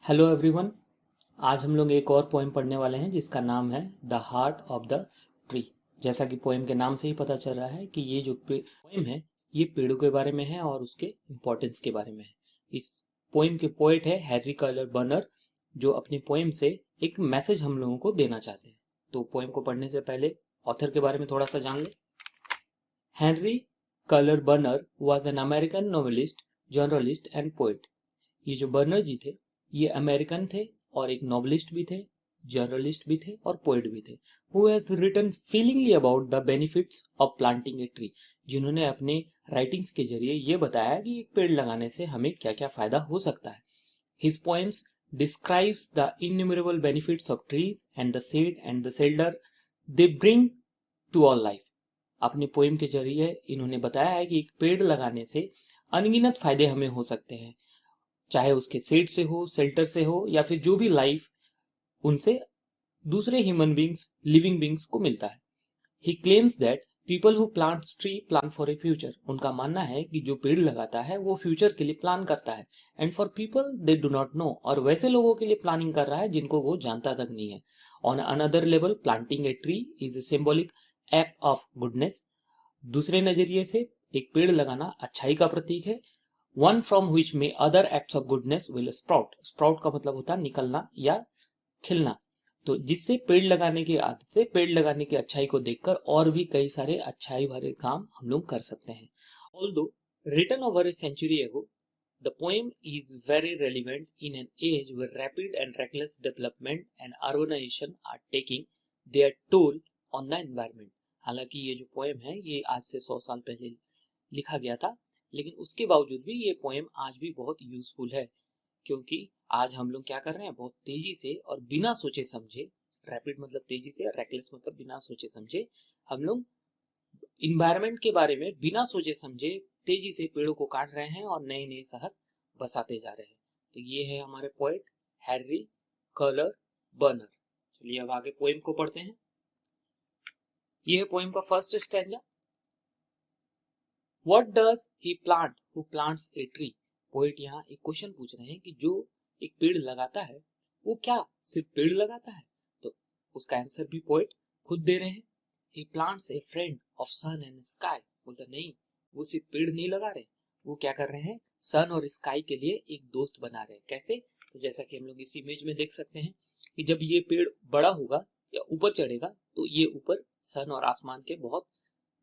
Hello everyone. आज हम लोग एक और पोएम पढ़ने वाले हैं जिसका नाम है the heart of the tree. जैसा कि पोएम के नाम से ही पता चल रहा है कि ये जो पोएम है ये पेड़ों के बारे में है और उसके इम्पोर्टेंस के बारे में है। इस पोएम के पोएट है हैरी कलर बर्नर, जो अपनी पोएम से एक मैसेज हम लोगों को देना चाहते हैं। तो पोएम को पढ़ने से पहले ऑथर के बारे में थोड़ा सा जान ले। Henry colour burner was an American novelist, journalist and poet. ये जो बर्नर जी थे ये अमेरिकन थे और एक नॉवलिस्ट भी थे, जर्नलिस्ट भी थे और पोएट भी थे। Who has written feelingly about the benefits of planting a tree, जिन्होंने अपने राइटिंग्स के जरिए ये बताया कि एक पेड़ लगाने से हमें क्या क्या फायदा हो सकता है। His poems describes the innumerable benefits of trees and the shade and the shelter they bring to all life. अपनी पोएम के जरिए इन्होंने बताया है कि एक पेड़ लगाने से अनगिनत फायदे हमें हो सकते हैं, चाहे उसके सेड से हो, शेल्टर से हो, या फिर जो भी लाइफ उनसे दूसरे ह्यूमन बींग्स, लिविंग बींग्स को मिलता है। ही claims that people who plants tree plan for a future. उनका मानना है कि जो पेड़ लगाता है वो फ्यूचर के लिए प्लान करता है। And for people they do not know, और वैसे लोगों के लिए प्लानिंग कर रहा है जिनको वो जानता तक नहीं है। On another level planting a tree is a symbolic act of goodness. दूसरे नजरिए से एक पेड़ लगाना अच्छाई का प्रतीक है। वन फ्रॉम विच में other acts of goodness will sprout. Sprout का मतलब होता है निकलना या खिलना। तो जिससे पेड़ लगाने की आदत से, पेड़ लगाने की अच्छाई को देखकर और भी कई सारे अच्छाई भरे काम हम लोग कर सकते हैं। Although written over a century ago, the poem is very relevant in an age where rapid and reckless development and urbanization are taking their toll on the environment। हालांकि ये जो पोएम है ये आज से 100 साल पहले लिखा गया था, लेकिन उसके बावजूद भी ये पोएम आज भी बहुत यूजफुल है, क्योंकि आज हम लोग क्या कर रहे हैं, बहुत तेजी से और बिना सोचे समझे, रैपिड मतलब तेजी से, रेकलेस मतलब बिना सोचे समझे, हम लोग इन्वायरमेंट के बारे में बिना सोचे समझे तेजी से पेड़ों को काट रहे हैं और नए नए शहर बसाते जा रहे हैं। तो ये है हमारे पोएट हैरी कलर बर्नर। चलिए अब आगे पोएम को पढ़ते हैं। ये है पोएम का first stanza. What does he plant who plants a tree? Poet यहाँ एक क्वेश्चन पूछ रहे हैं कि जो एक पेड़ लगाता है वो क्या सिर्फ पेड़ लगाता है? तो उसका आंसर भी पोएट खुद दे रहे हैं। He plants a friend of sun and sky। बोलता नहीं, वो सिर्फ पेड़ नहीं लगा रहे, वो क्या कर रहे हैं, सन और स्काई के लिए एक दोस्त बना रहे हैं। कैसे? तो जैसा कि हम लोग इस इमेज में देख सकते हैं कि जब ये पेड़ बड़ा होगा या ऊपर चढ़ेगा तो ये ऊपर सन और आसमान के बहुत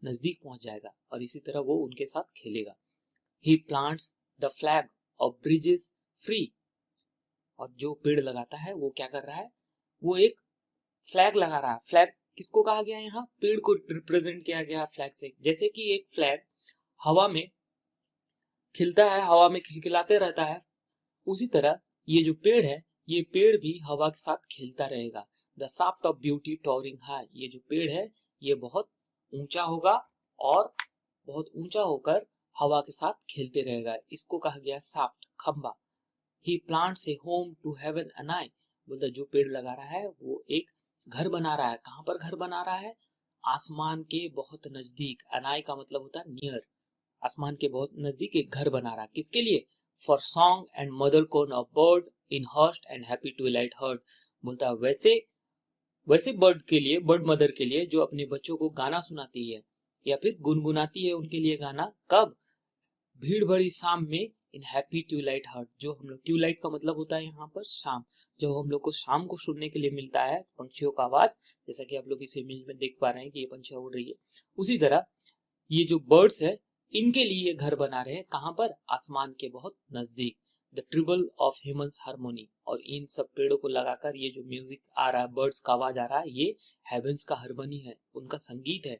नजदीक पहुंच जाएगा और इसी तरह वो उनके साथ खेलेगा। He plants the flag of breezes free. और जो पेड़ लगाता है वो क्या कर रहा है, वो एक फ्लैग लगा रहा है। फ्लैग किसको कहा गया है, यहाँ पेड़ को रिप्रेजेंट किया गया फ्लैग से। जैसे कि एक फ्लैग हवा में खिलता है, हवा में खिलखिलाते रहता है, उसी तरह ये जो पेड़ है ये पेड़ भी हवा के साथ खेलता रहेगा। The shaft of beauty towering high. ये जो पेड़ है ये बहुत ऊंचा होगा और बहुत ऊंचा होकर हवा के साथ खेलते रहेगा। इसको कहा गया शाफ्ट, खंबा। He plants a home to heaven anigh. बोलता जो पेड़ लगा रहा है वो एक घर बना रहा है। कहां पर घर बना रहा है? आसमान के बहुत नजदीक। अनाई का मतलब होता है नियर, आसमान के बहुत नजदीक एक घर बना रहा है। किसके लिए? For song and mother croon of bird in hushed and happy twilight heard. बोलता है वैसे वैसे बर्ड के लिए, बर्ड मदर के लिए जो अपने बच्चों को गाना सुनाती है या फिर गुनगुनाती है उनके लिए गाना। कब? भीड़ भरी शाम में, इन हैप्पी ट्यूलाइट हर्ट। जो हम लोग, ट्यूलाइट का मतलब होता है यहाँ पर शाम, जो हम लोग को शाम को सुनने के लिए मिलता है पंछियों का आवाज। जैसा कि आप लोग इस इमेज में देख पा रहे हैं कि ये पंछियां उड़ रही है, उसी तरह ये जो बर्ड्स है इनके लिए ये घर बना रहे हैं। कहां पर? आसमान के बहुत नजदीक। The treble of humans harmony. और इन सब पेड़ों को लगाकर ये जो म्यूजिक आ रहा है, बर्ड्स का आवाज आ रहा है, ये हेवंस का हार्मनी है, उनका संगीत है।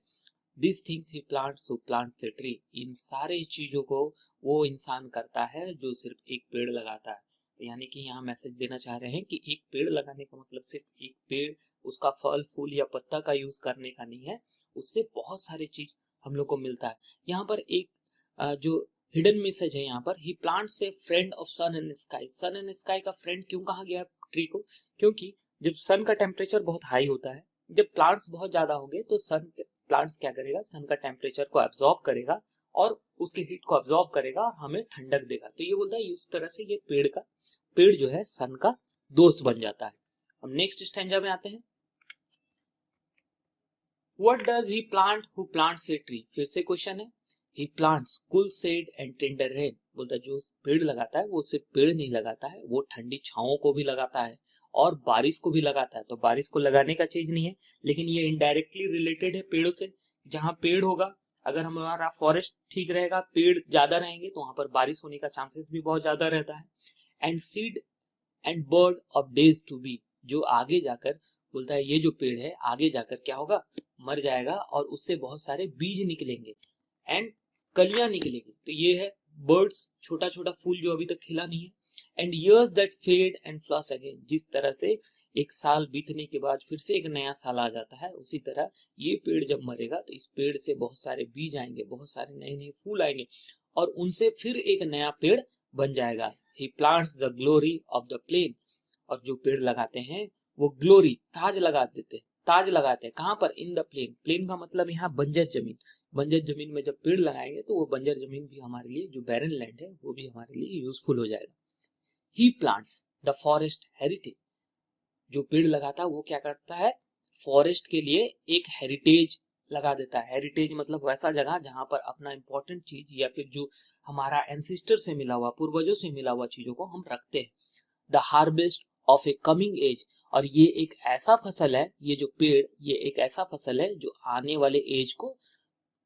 This things he plants who plants a tree. इन सारे चीजों को वो इंसान करता है जो सिर्फ एक पेड़ लगाता है। तो यानी कि यहाँ मैसेज देना चाह रहे हैं कि एक पेड़ लगाने का मतलब सिर्फ एक पेड़, उसका फल फूल या पत्ता का यूज करने का नहीं है, उससे बहुत सारे चीज हम लोग को मिलता है। यहाँ पर एक जो हिडन मैसेज है, यहाँ पर he plants a friend of sun and sky. Sun and sky का फ्रेंड क्यों कहा गया ट्री को? क्योंकि जब सन का टेम्परेचर बहुत हाई होता है, जब प्लांट्स बहुत ज्यादा होंगे तो प्लांट्स क्या करेगा, सन का टेम्परेचर को एब्जॉर्ब करेगा और उसके हीट को एब्जॉर्ब करेगा और हमें ठंडक देगा। तो ये बोलता है उस तरह से ये पेड़ का पेड़ जो है सन का दोस्त बन जाता है। अब नेक्स्ट स्टैंजा में आते हैं। What does he plant who plants a tree? फिर से क्वेश्चन है। He plants cool shade and tender rain. बोलता है जो पेड़ लगाता है वो सिर्फ पेड़ नहीं लगाता है, वो ठंडी छांवों को भी लगाता है और बारिश को भी लगाता है। तो बारिश को लगाने का चीज नहीं है, लेकिन ये इनडायरेक्टली रिलेटेड है पेड़ों से। जहाँ पेड़ होगा, अगर हमारा फॉरेस्ट ठीक रहेगा, पेड़ ज्यादा रहेंगे, तो वहां पर बारिश होने का चांसेस भी बहुत ज्यादा रहता है। And seed and bird of days to be, जो आगे जाकर बोलता है ये जो पेड़ है आगे जाकर क्या होगा, मर जाएगा और उससे बहुत सारे बीज निकलेंगे एंड कलियां निकलेंगी। तो ये है बर्ड्स, छोटा छोटा फूल जो अभी तक खिला नहीं है। And years that fade and flush again, जिस तरह से एक साल बीतने के बाद फिर से एक नया साल आ जाता है, उसी तरह ये पेड़ जब मरेगा तो इस पेड़ से बहुत सारे बीज आएंगे, बहुत सारे नए नए फूल आएंगे और उनसे फिर एक नया पेड़ बन जाएगा। He plants the glory of the plain, और जो पेड़ लगाते हैं वो ग्लोरी, ताज लगा देते हैं, ताज लगाते हैं कहाँ पर, इन द प्लेन। प्लेन का मतलब यहाँ बंजर जमीन। बंजर जमीन में जब पेड़ लगाएंगे तो वो बंजर जमीन भी हमारे लिए, जो बैरन लैंड है वो भी हमारे लिए यूजफुल हो जाएगा। He plants the forest heritage, जो पेड़ लगाता है वो क्या करता है, फॉरेस्ट के लिए एक हेरिटेज लगा देता है। हेरिटेज मतलब वैसा जगह जहां पर अपना इंपॉर्टेंट चीज या फिर जो हमारा एंसिस्टर से मिला हुआ, पूर्वजों से मिला हुआ चीजों को हम रखते हैं। The harvest of a coming age, और ये एक ऐसा फसल है, ये जो पेड़, ये एक ऐसा फसल है जो आने वाले एज को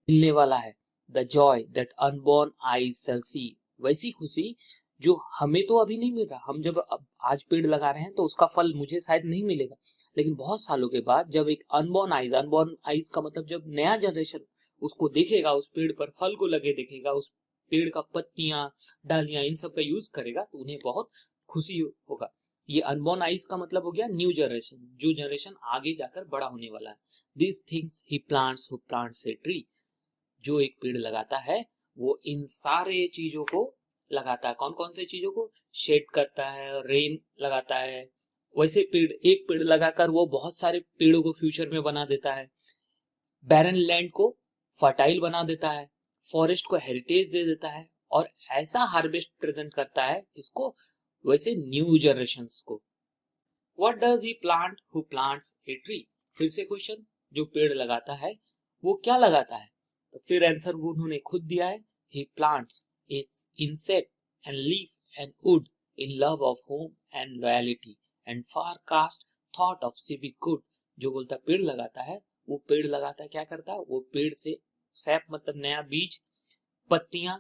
मिलने वाला है। The joy that unborn eyes shall see, वैसी खुशी जो हमें तो अभी नहीं मिल रहा। हम जब अब आज पेड़ लगा रहे हैं तो उसका फल मुझे शायद नहीं मिलेगा, लेकिन बहुत सालों के बाद जब एक अनबॉर्न आईज का मतलब जब नया जनरेशन उसको देखेगा, उस पेड़ पर फल को लगे देखेगा, उस पेड़ का पत्तियां, डालियां, इन सब का यूज करेगा, तो उन्हें बहुत खुशी होगा। ये अनबॉर्न आइज का मतलब हो गया न्यू जनरेशन, जो जनरेशन आगे जाकर बड़ा होने वाला है। This things he plants who plants a tree, जो एक पेड़ लगाता है वो इन सारे चीजों को लगाता है। कौन कौन से चीजों को, शेड करता है, रेन लगाता है। वैसे पेड़, एक पेड़ लगाकर वो बहुत सारे पेड़ों को फ्यूचर में बना देता है, बैरन लैंड को फर्टाइल बना देता है, फॉरेस्ट को हेरिटेज दे देता है और ऐसा हार्वेस्ट प्रेजेंट करता है इसको, वैसे न्यू जनरेशंस को। What does he plant who plants a tree, फिर से क्वेश्चन, जो पेड़ लगाता है वो क्या लगाता है, तो फिर आंसर वो उन्होंने खुद दिया है। He plants a insect and leaf and wood in love of home and loyalty and far cast thought of civic good, जो बोलता पेड़ लगाता है, वो पेड़ लगाता है क्या करता है, वो पेड़ से सैप मतलब नया बीज, पत्तियां,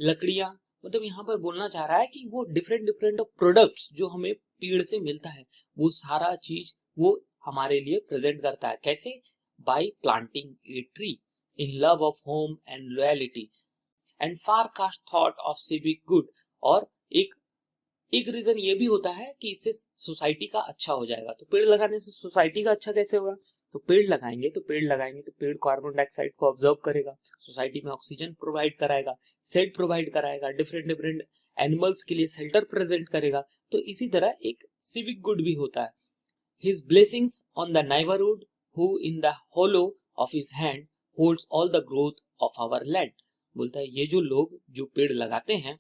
लकड़ियां, मतलब यहाँ पर बोलना चाह रहा है कि वो डिफरेंट डिफरेंट प्रोडक्ट्स जो हमें पेड़ से मिलता है, वो सारा चीज वो हमारे लिए प्रेजेंट करता है। कैसे, by planting a tree in love of home and loyalty and far cast thought of civic good. और एक एक रीजन ये भी होता है कि इससे सोसाइटी का अच्छा हो जाएगा। तो पेड़ लगाने से सोसाइटी का अच्छा कैसे होगा, तो पेड़ लगाएंगे तो पेड़ कार्बन डाइऑक्साइड को ऑब्जर्व करेगा, सोसाइटी में ऑक्सीजन प्रोवाइड कराएगा, शेड प्रोवाइड कराएगा, डिफरेंट डिफरेंट एनिमल्स के लिए शेल्टर प्रेजेंट करेगा। तो इसी तरह एक सिविक गुड भी होता है। His blessings on the neighbourhood who in the hollow of his hand holds all the growth of our land, बोलता है ये जो लोग जो पेड़ लगाते हैं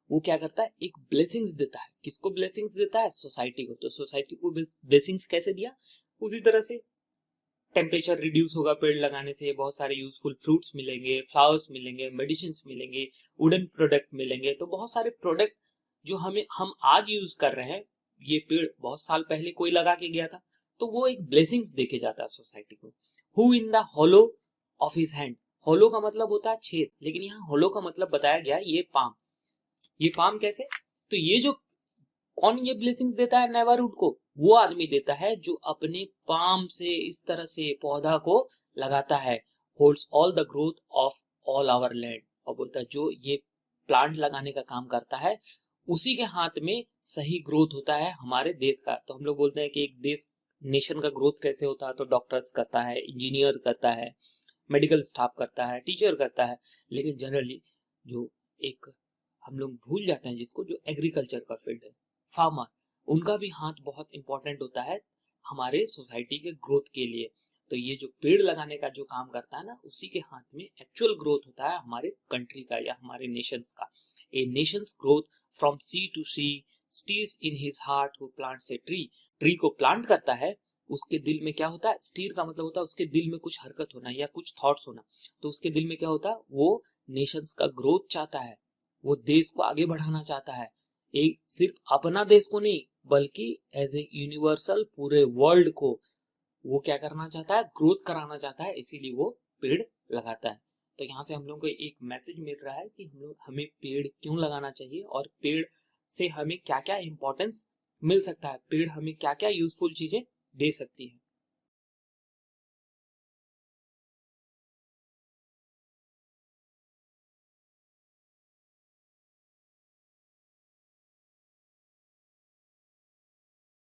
वो क्या करता है, एक ब्लेसिंग्स देता है। किसको ब्लेसिंग्स देता है, सोसाइटी को। तो सोसाइटी को ब्लेसिंग्स कैसे दिया, उसी तरह से टेम्परेचर रिड्यूस होगा पेड़ लगाने से, बहुत सारे यूजफुल फ्रूट्स मिलेंगे, फ्लावर्स मिलेंगे, मेडिसिन मिलेंगे, वुडन प्रोडक्ट मिलेंगे। तो बहुत सारे प्रोडक्ट जो हम आज यूज कर रहे हैं, ये पेड़ बहुत साल पहले कोई लगा के गया था, तो वो एक ब्लेसिंग्स देके जाता है सोसाइटी को। Who in the hollow of his hand, hollow का मतलब होता है छेद, लेकिन यहाँ होलो का मतलब बताया गया ये पाम। ये पाम कैसे, तो ये जो कौन ये ब्लेसिंग्स देता है नेबरहुड को, वो आदमी देता है जो अपने पाम से इस तरह से पौधा को लगाता है। Holds all the growth of all our land, और बोलता है जो ये प्लांट लगाने का काम करता है उसी के हाथ में सही ग्रोथ होता है हमारे देश का। तो हम लोग बोलते हैं कि एक देश, नेशन का ग्रोथ कैसे होता है, तो डॉक्टर्स करता है, इंजीनियर करता है, मेडिकल स्टाफ करता है, टीचर करता है। लेकिन जनरली जो एक हम लोग भूल जाते हैं जिसको, जो एग्रीकल्चर का फील्ड है, फार्मर, उनका भी हाथ बहुत इंपॉर्टेंट होता है हमारे सोसाइटी के ग्रोथ के लिए। तो ये जो पेड़ लगाने का जो काम करता है ना, उसी के हाथ में एक्चुअल ग्रोथ होता है हमारे कंट्री का या हमारे नेशंस का। A nation's growth from sea to sea stirs in his heart who plants a tree. Tree को प्लांट करता है, उसके दिल में क्या होता है, स्टीर का मतलब होता है उसके दिल में कुछ हरकत होना या कुछ थॉट्स होना। तो उसके दिल में क्या होता है, वो नेशंस का ग्रोथ चाहता है, वो देश को आगे बढ़ाना चाहता है, एक सिर्फ अपना देश को नहीं बल्कि एज ए यूनिवर्सल पूरे वर्ल्ड को वो क्या करना चाहता है, ग्रोथ कराना चाहता है, इसीलिए वो पेड़ लगाता है। तो यहाँ से हम लोग को एक मैसेज मिल रहा है कि हम लोग हमें पेड़ क्यों लगाना चाहिए और पेड़ से हमें क्या क्या इंपॉर्टेंस मिल सकता है, पेड़ हमें क्या क्या यूजफुल चीजें दे सकती है।